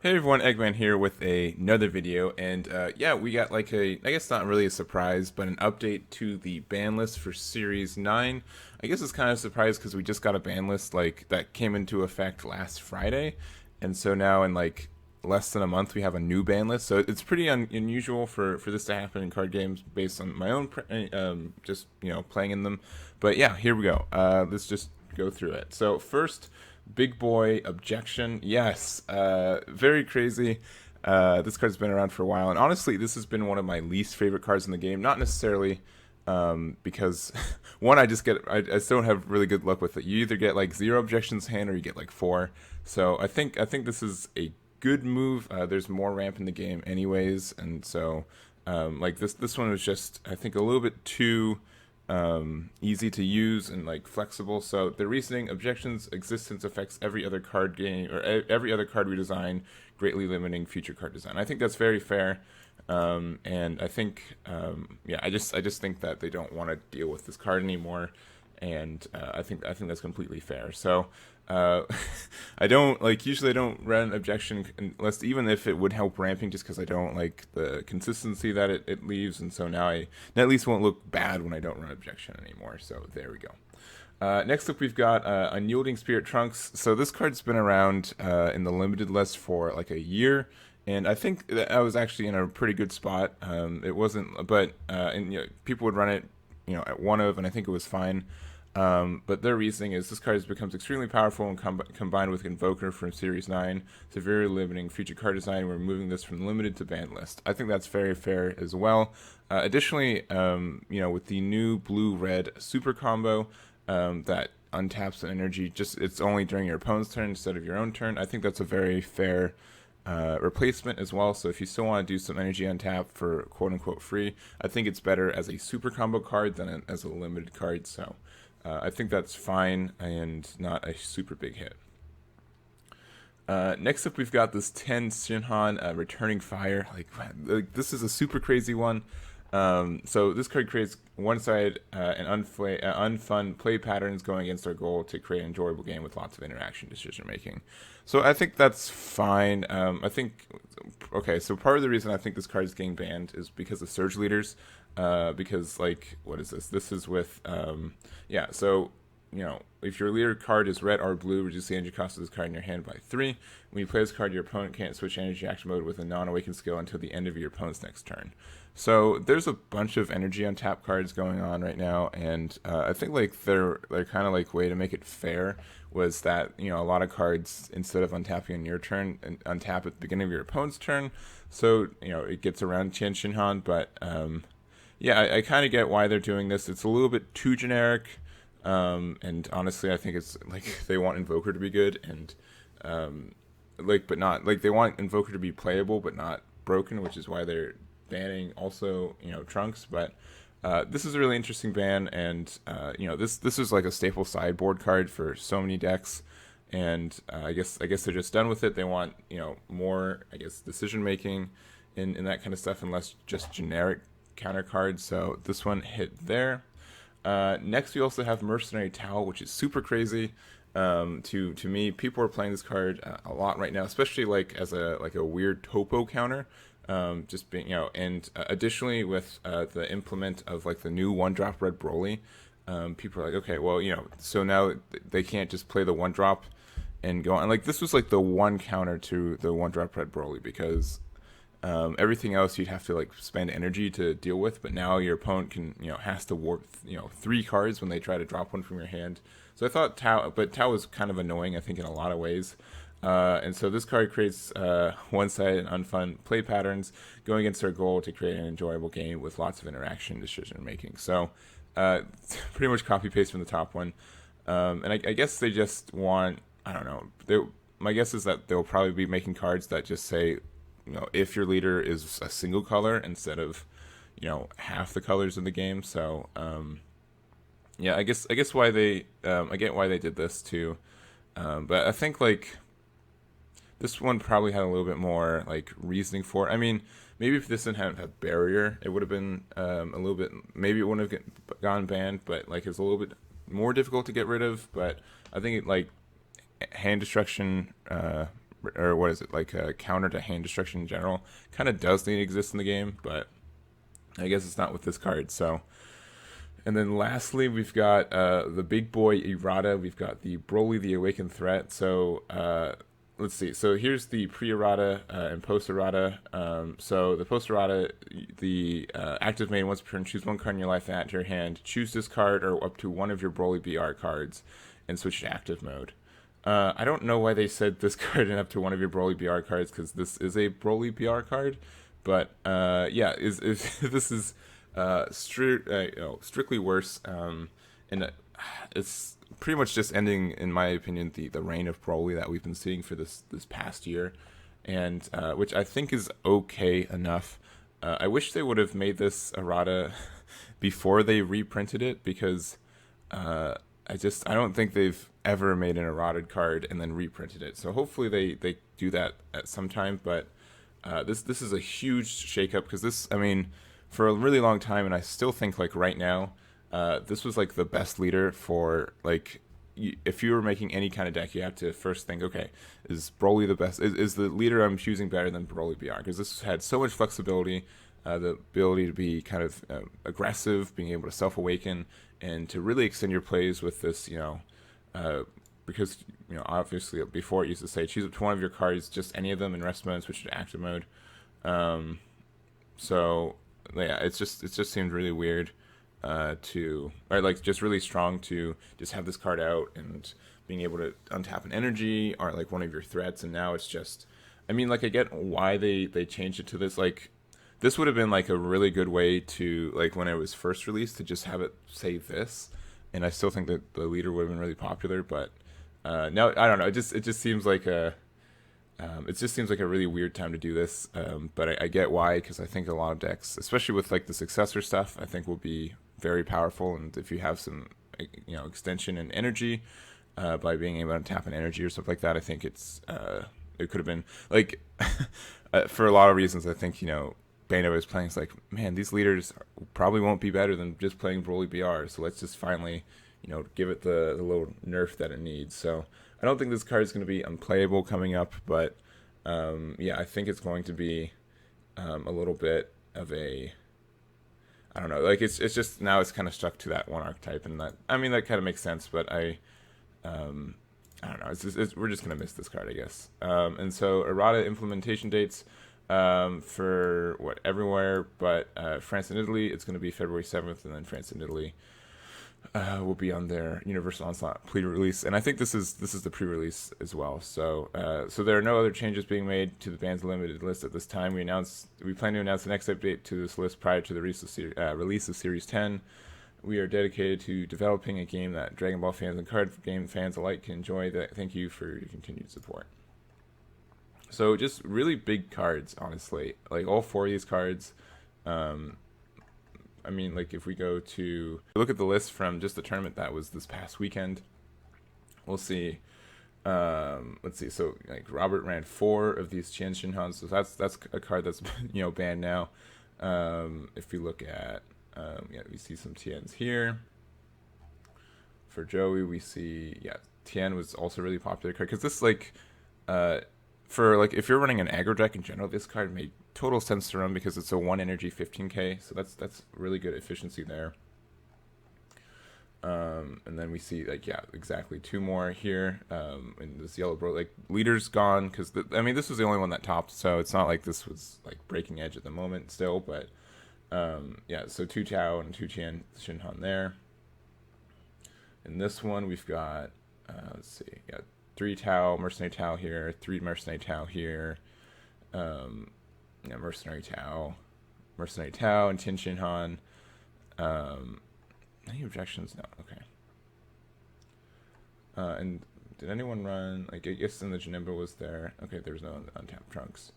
Hey everyone, Egman here with another video, and yeah, we got like I guess not really a surprise, but an update to the ban list for Series 9. I guess it's kind of a surprise because we just got a ban list like that came into effect last Friday, and so now in like less than a month we have a new ban list. So it's pretty unusual for this to happen in card games based on my own just playing in them. But yeah, here we go. Let's just go through it. So first, Big Boy Objection. Yes, very crazy. This card's been around for a while, and honestly, this has been one of my least favorite cards in the game. Not necessarily because one, I still don't have really good luck with it. You either get like zero objections hand, or you get like four. So I think this is a good move. There's more ramp in the game, anyways, and so like this one was just I think a little bit too easy to use and like flexible. So the reasoning: objections existence affects every other card game or every other card we design, greatly limiting future card design. I think that's very fair, and I think yeah, I just think that they don't want to deal with this card anymore, and I think that's completely fair. So uh, I don't like usually I don't run objection unless even if it would help ramping, just because I don't like the consistency that it leaves, and so now I at least won't look bad when I don't run objection anymore. So there we go. Next up, we've got Unyielding Spirit Trunks. So this card's been around in the limited list for like a year, and I think that I was actually in a pretty good spot. It wasn't, but and people would run it, at one of, and I think it was fine. But their reasoning is this card becomes extremely powerful and combined with Invoker from Series 9, severely limiting future card design. We're moving this from limited to banned list. I think that's very fair as well. Additionally, with the new blue-red super combo that untaps the energy, just it's only during your opponent's turn instead of your own turn. I think that's a very fair replacement as well. So if you still want to do some energy on tap for quote unquote free, I think it's better as a super combo card than as a limited card. So I think that's fine and not a super big hit. Next up, we've got this 10 Shinhan Returning Fire. Like, this is a super crazy one. So this card creates one-sided and unfun play patterns going against our goal to create an enjoyable game with lots of interaction decision making. So I think that's fine. Okay, so part of the reason I think this card is getting banned is because of Surge Leaders. Because like, what is this? This is with yeah. So if your leader card is red or blue, reduce the energy cost of this card in your hand by 3. When you play this card, your opponent can't switch energy action mode with a non-awakened skill until the end of your opponent's next turn. So there's a bunch of energy on tap cards going on right now, and I think like they're kind of like way to make it fair was that a lot of cards, instead of untapping on your turn, and untap at the beginning of your opponent's turn, so it gets around Tian Shinhan, but yeah, I kind of get why they're doing this. It's a little bit too generic, and honestly, I think it's like they want Invoker to be good, and but not like they want Invoker to be playable but not broken, which is why they're banning also Trunks. But this is a really interesting ban, and this is like a staple sideboard card for so many decks, and I guess they're just done with it. They want more decision making in that kind of stuff, and less just generic counter cards. So this one hit there. Next, we also have Mercenary Towel, which is super crazy. To me, people are playing this card a lot right now, especially like as a weird topo counter. Just being and additionally with the implement of like the new 1-drop red Broly, people are like, okay, well so now they can't just play the 1-drop and go on. Like this was like the one counter to the 1-drop red Broly, because everything else you'd have to like spend energy to deal with, but now your opponent can has to warp 3 cards when they try to drop one from your hand. So I thought Tau was kind of annoying, I think, in a lot of ways. And so this card creates one-sided and unfun play patterns going against our goal to create an enjoyable game with lots of interaction decision making. So pretty much copy paste from the top one. And I guess they just want, I don't know. My guess is that they'll probably be making cards that just say, if your leader is a single color instead of half the colors in the game. So yeah, I guess why they I get why they did this too. But I think like this one probably had a little bit more like reasoning for it. I mean, maybe if this didn't have barrier, it would have been a little bit. Maybe it wouldn't have gone banned, but like it's a little bit more difficult to get rid of. But I think it like hand destruction or what is it, like a counter to hand destruction in general. Kind of does need to exist in the game, but I guess it's not with this card. So, and then lastly, we've got the big boy Errata. We've got the Broly, the Awakened Threat. So let's see. So here's the pre-Errata and post-Errata. So the post-Errata, the active main once per turn, choose one card in your life and add to your hand. Choose this card or up to one of your Broly BR cards and switch to active mode. I don't know why they said this card and up to one of your Broly BR cards, because this is a Broly BR card. But yeah, is this is strictly worse, and it's pretty much just ending, in my opinion, the reign of Broly that we've been seeing for this past year, and which I think is okay enough. I wish they would have made this errata before they reprinted it, because I don't think they've ever made an errated card and then reprinted it. So hopefully they do that at some time. But this is a huge shakeup, because this, I mean, for a really long time, and I still think like right now, this was like the best leader for like, if you were making any kind of deck, you have to first think, okay, is Broly the best? Is the leader I'm choosing better than Broly BR? Because this had so much flexibility, the ability to be kind of aggressive, being able to self-awaken, and to really extend your plays with this, because, obviously before it used to say choose up to one of your cards, just any of them in rest mode, switch to active mode. So yeah, it just seemed really weird or like just really strong to just have this card out and being able to untap an energy or like one of your threats. And now it's just, I mean, like, I get why they changed it to this. Like, this would have been like a really good way to, like, when it was first released, to just have it say this, and I still think that the leader would have been really popular. But now I don't know, it just seems like a really weird time to do this. But I get why, because I think a lot of decks, especially with like the successor stuff, I think will be very powerful. And if you have some, extension and energy by being able to tap an energy or stuff like that, I think it could have been like for a lot of reasons. I think Bano is playing. It's like, man, these leaders probably won't be better than just playing Broly BR. So let's just finally, give it the little nerf that it needs. So I don't think this card is going to be unplayable coming up, but yeah, I think it's going to be a little bit of a, I don't know, like it's just now it's kind of stuck to that one archetype, and that, I mean, that kind of makes sense, but I don't know, we're just gonna miss this card, I guess. And so errata implementation dates for everywhere but France and Italy, it's going to be February 7th, and then France and Italy will be on their Universal Onslaught pre-release, and I think this is the pre-release as well. So there are no other changes being made to the band's limited list at this time. We plan to announce the next update to this list prior to the release of Series 10. We are dedicated to developing a game that Dragon Ball fans and card game fans alike can enjoy. Thank you for your continued support. So just really big cards, honestly. Like, all four of these cards. I mean, like, if we look at the list from just the tournament that was this past weekend, we'll see. Let's see. So, like, Robert ran 4 of these Qian Shinhans, so that's a card that's banned now. If we look at, we see some Tians here. For Joey, we see, Tien was also a really popular card, because this, like, for, like, if you're running an aggro deck in general, this card made total sense to run, because it's a 1 energy 15k, so that's really good efficiency there. And then we see, like, exactly 2 more here. And this yellow bro, like, leader's gone, because this was the only one that topped, so it's not like this was like breaking edge at the moment still. But so 2 Tao and 2 Shinhan there. In this one, we've got 3 Tao, Mercenary Tao here, 3 Mercenary Tao here, Mercenary Tao, and Tin Shinhan. Any objections? No. Okay. And did anyone run, like, I guess in the Janemba was there. Okay, there's no untapped trunks.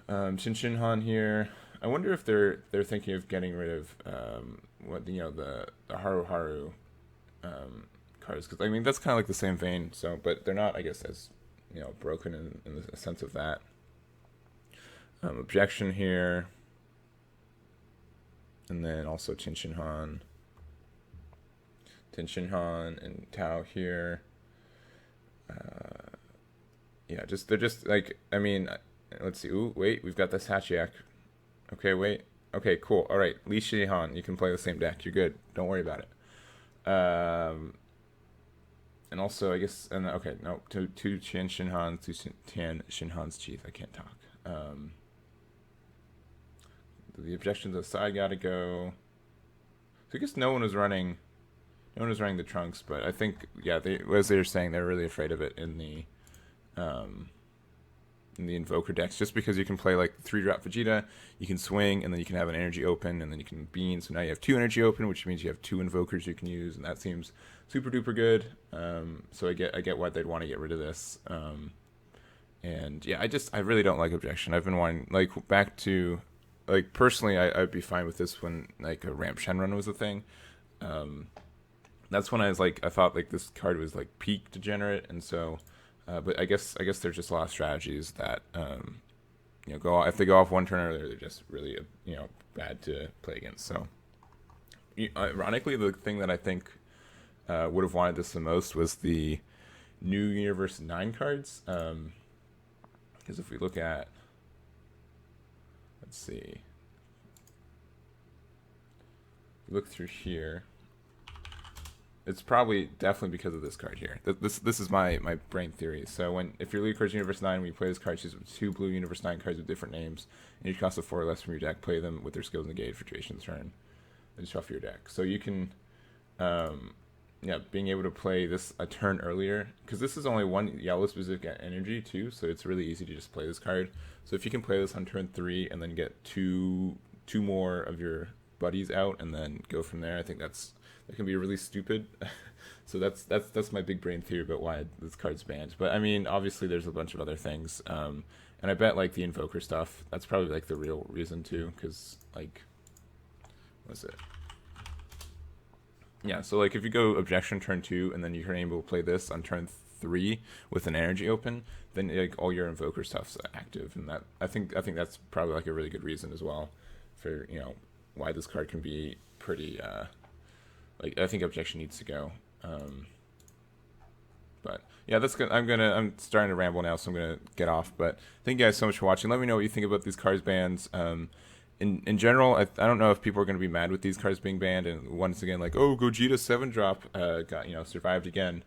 Tin Shinhan here. I wonder if they're thinking of getting rid of the Haru Haru cards, because I mean that's kind of like the same vein. So, but they're not, I guess, as broken in the sense of that. Objection here, and then also Tin Shinhan, and Tao here. Yeah, just they're just like, I mean, let's see. Ooh, wait, we've got this Hachiak. Okay, wait. Okay, cool. All right, Li Shihan, you can play the same deck. You're good. Don't worry about it. And also, I guess, and okay, no, two Tian Shinhans, two Tian Shinhan's Chief. I can't talk. The objections aside, gotta go. So I guess no one was running. No one was running the trunks, but I think, yeah, as they were saying, they're really afraid of it um, in the Invoker decks, just because you can play like 3-drop Vegeta, you can swing, and then you can have an energy open, and then you can bean. So now you have 2 energy open, which means you have 2 Invokers you can use, and that seems super duper good. So I get why they'd want to get rid of this. And yeah, I really don't like Objection. I've been wanting, like, back to, like, personally, I'd be fine with this when like a Ramp Shenron was a thing. That's when I was like, I thought like this card was like peak degenerate, and so, but I guess there's just a lot of strategies that go if they go off one turn earlier, they're just really bad to play against. So, ironically, the thing that I think would have wanted this the most was the new Universe 9 cards, because if we look at, let's see, look through here. It's probably definitely because of this card here. This is my brain theory. So if your lead card's Universe 9, when you play this card, choose 2 blue Universe 9 cards with different names, and you cost a 4 or less from your deck, play them with their skills negated for duration of the turn, and shuffle your deck. So you can, being able to play this a turn earlier, because this is only 1 yellow specific energy too, so it's really easy to just play this card. So if you can play this on turn 3 and then get two more of your buddies out and then go from there, I think that can be really stupid. So that's my big brain theory about why this card's banned. But I mean, obviously there's a bunch of other things, and I bet like the Invoker stuff, that's probably like the real reason too, because like, what's it? Yeah, so like if you go Objection turn 2 and then you're able to play this on turn 3 with an energy open, then like all your Invoker stuff's active, and that I think that's probably like a really good reason as well for why this card can be pretty. Like, I think Objection needs to go. But yeah, that's good. I'm starting to ramble now, so I'm gonna get off. But thank you guys so much for watching. Let me know what you think about these cards bans. In general, I don't know if people are gonna be mad with these cards being banned. And once again, like, oh, Gogeta 7-drop got survived again.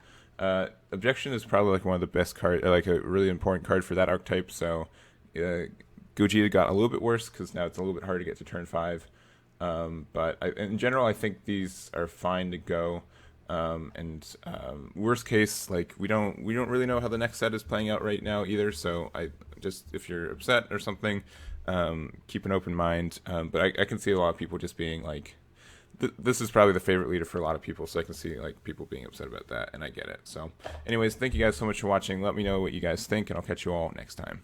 Objection is probably like one of the best cards, like a really important card for that archetype. So Gogeta got a little bit worse because now it's a little bit hard to get to turn 5. But in general, I think these are fine to go. Worst case, like we don't really know how the next set is playing out right now either. So if you're upset or something, keep an open mind. But I can see a lot of people just being like, this is probably the favorite leader for a lot of people. So I can see like people being upset about that, and I get it. So anyways, thank you guys so much for watching. Let me know what you guys think, and I'll catch you all next time.